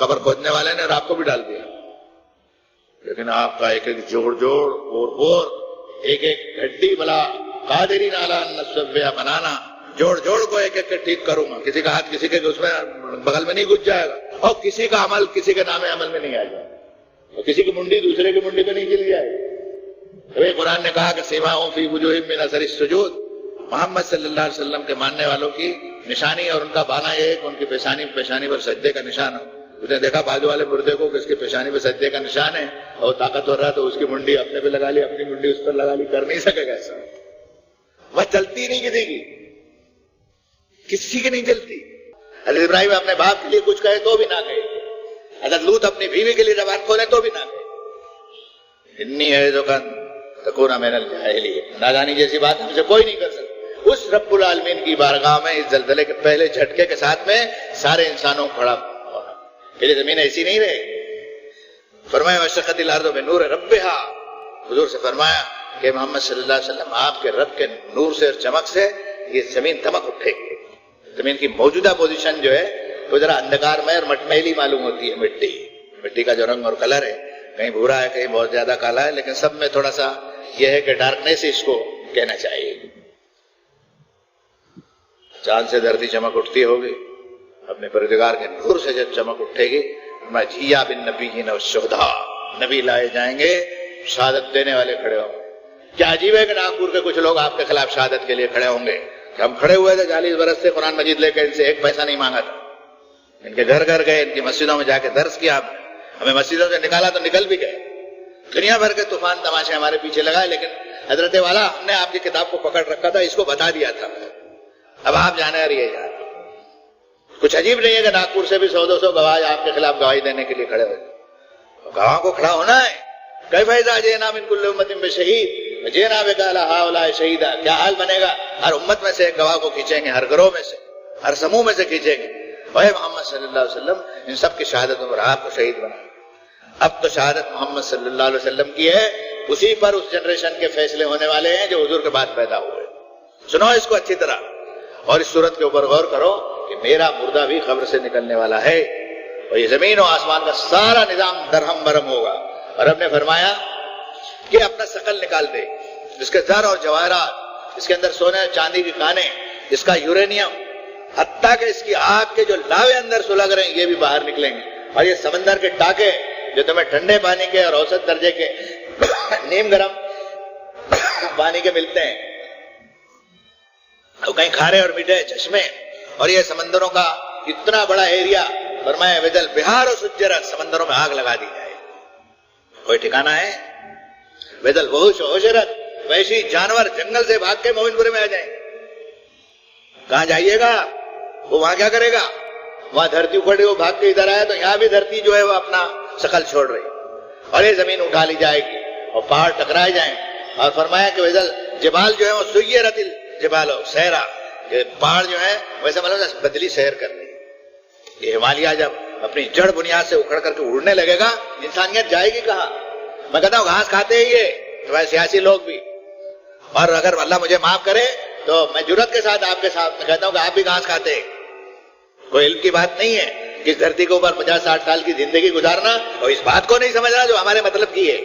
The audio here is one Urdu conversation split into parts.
قبر کھودنے والے نے اور آپ کو بھی ڈال دیا؟ لیکن آپ کا ایک ایک جوڑ اور ایک ایک ہڈی بلا قادرین علی ان نسویہ بنانا، جوڑ کو ایک ایک ٹھیک کروں گا. کسی کا ہاتھ کسی کے اس میں بغل میں نہیں گھس جائے گا، اور کسی کا عمل کسی کے نام عمل میں نہیں آ جائے گا، اور کسی کی منڈی دوسرے کی منڈی پہ نہیں چلی جائے گی. قرآن نے کہا کہ سیماؤں فی وجوہہم من اثر السجود، محمد صلی اللہ علیہ وسلم کے ماننے والوں کی نشانی اور ان کا بانا یہ ہے کہ ان کی پیشانی پر سجدے کا نشان ہو. اس نے دیکھا بازو والے مردے کو کہ اس کی پیشانی پہ سجدے کا نشان ہے اور طاقت ہو رہا تو اس کی منڈی اپنے پہ لگا لی، اپنی منڈی اس پر لگا لی. کر نہیں سکے گا ایسا، وہ چلتی نہیں کسی کی نہیں چلتی. حضرت ابراہیم اپنے باپ کے لیے کچھ کہے تو بھی نہ کہے، حضرت لوط اپنی بیوی کے لیے زبان کھولے تو بھی نہ کہے. انی اعظک ان تکون من الجاہلین، نادانی جیسی بات ہم سے کوئی نہیں کر سکتا. اس رب العالمین کی بارگاہ میں اس زلزلے کے پہلے جھٹکے کے ساتھ میں سارے انسانوں کو کھڑا ہونا، یہ زمین ایسی نہیں رہے. فرمایا واشرقت الارض بنور ربہا، حضور سے فرمایا کہ محمد صلی اللہ علیہ وسلم آپ کے رب کے نور سے اور چمک سے یہ زمین دمک اٹھے گی. زمین کی موجودہ پوزیشن جو ہے وہ ذرا اندھکار میں اور مٹمیلی معلوم ہوتی ہے. مٹی کا جو رنگ اور کلر ہے کہیں بھورا ہے کہیں بہت زیادہ کالا ہے، لیکن سب میں تھوڑا سا یہ ہے کہ ڈارکنیس اس کو کہنا چاہیے. چاند سے دھرتی چمک اٹھتی ہوگی، اپنے پروردگار کے نور سے جب چمک اٹھے گی، جھیا بن نبیین والشہداء، نبی لائے جائیں گے، شہادت دینے والے کھڑے ہوں گے. کیا عجیب ہے کہ ناگپور کے کچھ لوگ آپ کے خلاف شہادت کے لیے کھڑے ہوں گے کہ ہم کھڑے ہوئے تھے 40 برس سے قرآن مجید لے کے ان سے 1 پیسہ نہیں مانگا تھا، ان کے گھر گئے، ان کی مسجدوں میں جا کے درس کیا، ہمیں مسجدوں سے نکالا تو نکل بھی گئے. دنیا بھر کے طوفان تماشے ہمارے پیچھے لگائے، لیکن حضرت والا ہم نے آپ کی کتاب کو پکڑ رکھا تھا، اس کو بتا دیا تھا. اب آپ جانے اور یہ جانے. کچھ عجیب نہیں ہے کہ ناگپور سے بھی 100-200 گواہ آپ کے خلاف گواہی دینے کے لیے کھڑے ہوئے. گواہ کو کھڑا ہونا ہے. کیف اذا جئنا من کل امۃ بشہید وجئنا بک علی ہؤلاء شہیدا، کیا حال بنے گا؟ ہر امت میں سے ایک گواہ کو کھینچیں گے، ہر گروہ میں سے، ہر سموہ میں سے کھینچیں گے. اے محمد صلی اللہ علیہ وسلم ان سب کی شہادتوں پر آپ کو شہید بنا. اب تو شہادت محمد صلی اللہ علیہ وسلم کی ہے، اسی پر اس جنریشن کے فیصلے ہونے والے ہیں جو حضور کے بعد پیدا ہوئے. سنو اس کو اچھی طرح اور اس صورت کے اوپر غور کرو کہ میرا مردہ بھی قبر سے نکلنے والا ہے اور یہ زمین و آسمان کا سارا نظام درہم برہم ہوگا. اور رب نے فرمایا کہ اپنا ثقل نکال دے، جس کے زر اور جواہرات، اس کے اندر سونے اور چاندی کی کانیں، اس کا یورینیم، حتیٰ کہ اس کی آگ کے جو لاوے اندر سلگ رہے ہیں یہ بھی باہر نکلیں گے. اور یہ سمندر کے ٹاکے جو تمہیں ٹھنڈے پانی کے اور اوسط درجے کے نیم گرم پانی کے ملتے ہیں، تو کہیں کھارے اور میٹھے چشمے، اور یہ سمندروں کا اتنا بڑا ایریا، فرمایا ویدل بہار و سجرت، سمندروں میں آگ لگا دی جائے. کوئی ٹھکانہ ہے؟ ویدل وحوش و حشرت، وحشی جانور جنگل سے بھاگ کے مومن پورے میں آ جائیں. کہاں جائیے گا؟ وہ وہاں کیا کرے گا؟ وہاں دھرتی اکھڑی، وہ بھاگ کے ادھر آیا تو یہاں بھی دھرتی جو ہے وہ اپنا شکل چھوڑ رہی، اور یہ زمین اٹھا لی جائے گی اور پہاڑ ٹکرائے جائیں. اور فرمایا کہ ویدل جبال جو ہے وہ سیرت الجبال سیرا، یہ پہاڑ جو ہے ویسے مطلب بدلی سیر کر رہی. یہ ہمالیہ جب اپنی جڑ بنیاد سے اکھڑ کر کے اڑنے لگے گا، انسانیت جائے گی کہاں؟ میں کہتا ہوں گھاس کھاتے ہی یہ سیاسی لوگ بھی، اور اگر اللہ مجھے معاف کرے تو میں جرات کے ساتھ آپ کے ساتھ میں کہتا ہوں کہ آپ بھی گھاس کھاتے. کوئی علم کی بات نہیں ہے کہ اس دھرتی کے اوپر 50-60 سال کی زندگی گزارنا اور اس بات کو نہیں سمجھنا جو ہمارے مطلب کی ہے.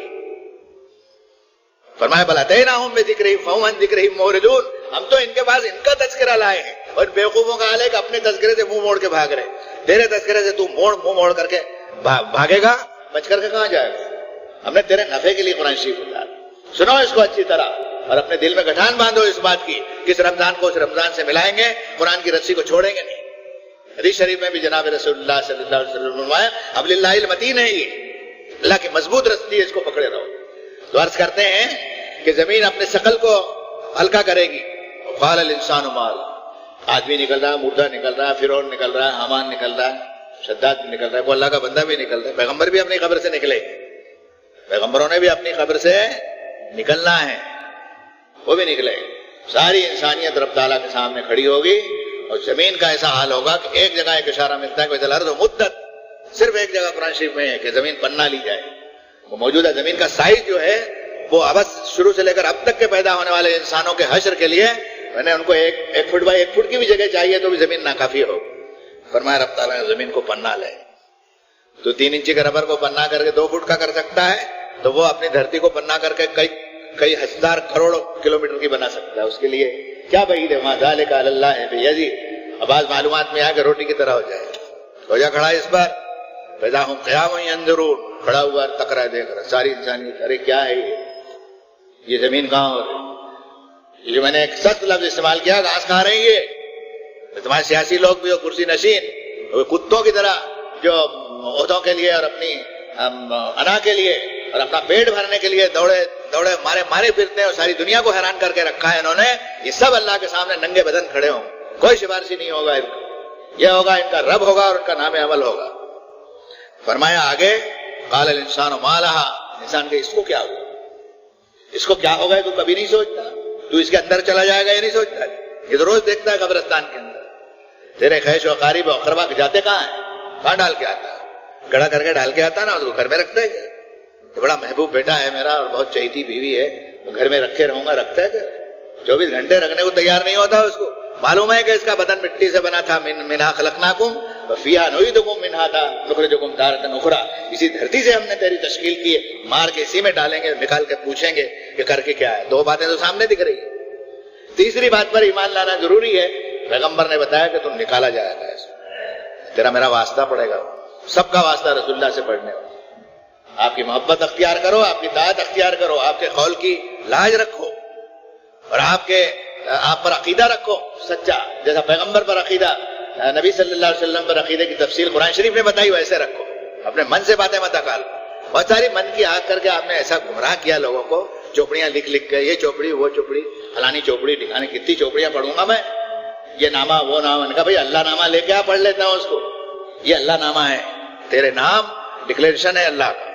فرمایا بل اتیناہم بذکرہم فہم عن ذکرہم معرضون، ہم تو ان کے پاس ان کا تذکرہ لائے ہیں، اور بیوقوفوں کا حال ہے کہ اپنے تذکرے سے منہ موڑ کے بھاگ رہے. تیرے تذکرے سے تو منہ موڑ کر کے بھاگے گا، بچ کر کے کہاں جائے گا؟ ہم نے تیرے نفع کے لیے قرآن شریف اتارا. سنو اس کو اچھی طرح اور اپنے دل میں گٹھان باندھو اس بات کی کہ اس رمضان کو اس رمضان سے ملائیں گے، قرآن کی رسی کو چھوڑیں گے نہیں. حدیث شریف میں بھی جناب رسول اللہ صلی اللہ علیہ وسلم نے فرمایا حبل اللہ المتین ہے، یہ اللہ کی مضبوط رسی ہے، اس کو پکڑے رہو. تو عرض کرتے ہیں کہ زمین اپنے ثقل کو ہلکا کرے گی. قال الانسان مال، آدمی نکل رہا ہے، مردہ نکل رہا ہے، فرعون نکل رہا ہے، حامان نکل رہا ہے، شداد بھی نکل رہا ہے، کوئی اللہ کا بندہ بھی نکل رہا ہے، پیغمبر بھی اپنی قبر سے نکلے، پیغمبروں نے بھی اپنی قبر سے نکلنا ہے، وہ بھی نکلے. ساری انسانیت رب تعالیٰ کے سامنے کھڑی ہوگی اور زمین کا ایسا حال ہوگا کہ ایک جگہ ایک اشارہ ملتا ہے کہ الارض مدت، صرف ایک جگہ قرآن شریف میں ہے کہ زمین پناہ لی جائے. وہ موجودہ زمین کا سائز جو ہے وہ ابد شروع سے لے کر اب تک کے پیدا ہونے والے انسانوں کے حشر کے لیے میں نے ان کو ایک فٹ بائی 1 فٹ کی بھی جگہ چاہیے تو بھی زمین ناکافی ہو. فرمایا رب تعالیٰ نے زمین کو پننا لے. تو 3 انچی کے ربر کو پننا کر کے 2 فٹ کا کر سکتا ہے تو وہ اپنی دھرتی کو پننا کر کے کئی ہزار کروڑ کلومیٹر کی بنا سکتا ہے. اس کے لیے کیا بعید ہے؟ ما ذالک علی اللہ بیعزیز. اب آج معلومات میں آ کہ روٹی کی طرح ہو جائے. ہو جا کھڑا اس پر فاذا ھم قیام ینظرون. کھڑا ہوا تک رہا دیکھ رہا ساری انسانیت. ارے کیا ہے یہ زمین کہاں ہو رہی؟ یہ جو میں نے ایک سخت لفظ استعمال کیا گھاس کھا رہے ہیں یہ تمہارے سیاسی لوگ بھی ہو کرسی نشین کتوں کی طرح جو عہدوں کے لیے اور اپنی انا کے لیے اور اپنا پیٹ بھرنے کے لیے دوڑے مارے پھرتے ہیں اور ساری دنیا کو حیران کر کے رکھا ہے انہوں نے. یہ سب اللہ کے سامنے ننگے بدن کھڑے ہوں. کوئی سفارشی نہیں ہوگا ان کا. یہ ہوگا ان کا رب ہوگا اور ان کا نام عمل ہوگا. فرمایا آگے قال الانسان ما لہا. انسان کے اس کو کیا ہوگا؟ اس کو کیا ہوگا تو کبھی نہیں سوچتا. تو اس کے اندر چلا جائے گا یہ نہیں سوچتا. یہ تو روز دیکھتا ہے قبرستان کے اندر تیرے خیش و قاریب و اقربا جاتے کہاں ہیں؟ کہاں ڈال کے آتا ہے؟ گڑا کر کے ڈال کے آتا ہے نا. اس کو گھر میں رکھتا ہے کیا؟ تو بڑا محبوب بیٹا ہے میرا اور بہت چہیتی بیوی ہے تو گھر میں رکھے رہوں گا. رکھتا ہے کیا؟ 24 گھنٹے رکھنے کو تیار نہیں ہوتا. اس کو معلوم ہے کہ اس کا بدن مٹی سے بنا تھا. منہا خلقناکم وفیہا نعیدکم منہا نخرجکم تارۃ اخری. اسی دھرتی سے ہم نے تیری تشکیل کی ہے. مار کے اسی میں ڈالیں گے. نکال کے پوچھیں گے کہ کر کے کیا ہے. 2 باتیں تو سامنے دکھ رہی ہیں. تیسری بات پر ایمان لانا ضروری ہے. پیغمبر نے بتایا کہ تم نکالا جائے گا. تیرا میرا واسطہ پڑے گا. سب کا واسطہ رسول اللہ سے پڑھنے والا. آپ کی محبت اختیار کرو, آپ کی طاعت اختیار کرو, آپ کے قول کی لاج رکھو اور آپ پر عقیدہ رکھو سچا. جیسا پیغمبر پر عقیدہ, نبی صلی اللہ علیہ وسلم پر عقیدے کی تفصیل قرآن شریف نے بتائی ویسے رکھو. اپنے من سے باتیں مت اکال. بہت ساری من کی آگ کر کے آپ نے ایسا گمراہ کیا لوگوں کو. چوپڑیاں لکھ کے یہ چوپڑی وہ چوپڑی فلانی چوپڑی ٹھکانے کتنی چوپڑیاں پڑھوں گا میں. یہ نامہ وہ نامہ. نے کہا بھائی اللہ نامہ لے کے پڑھ لیتا ہوں اس کو. یہ اللہ نامہ ہے. تیرے نام ڈکلیریشن ہے اللہ کا.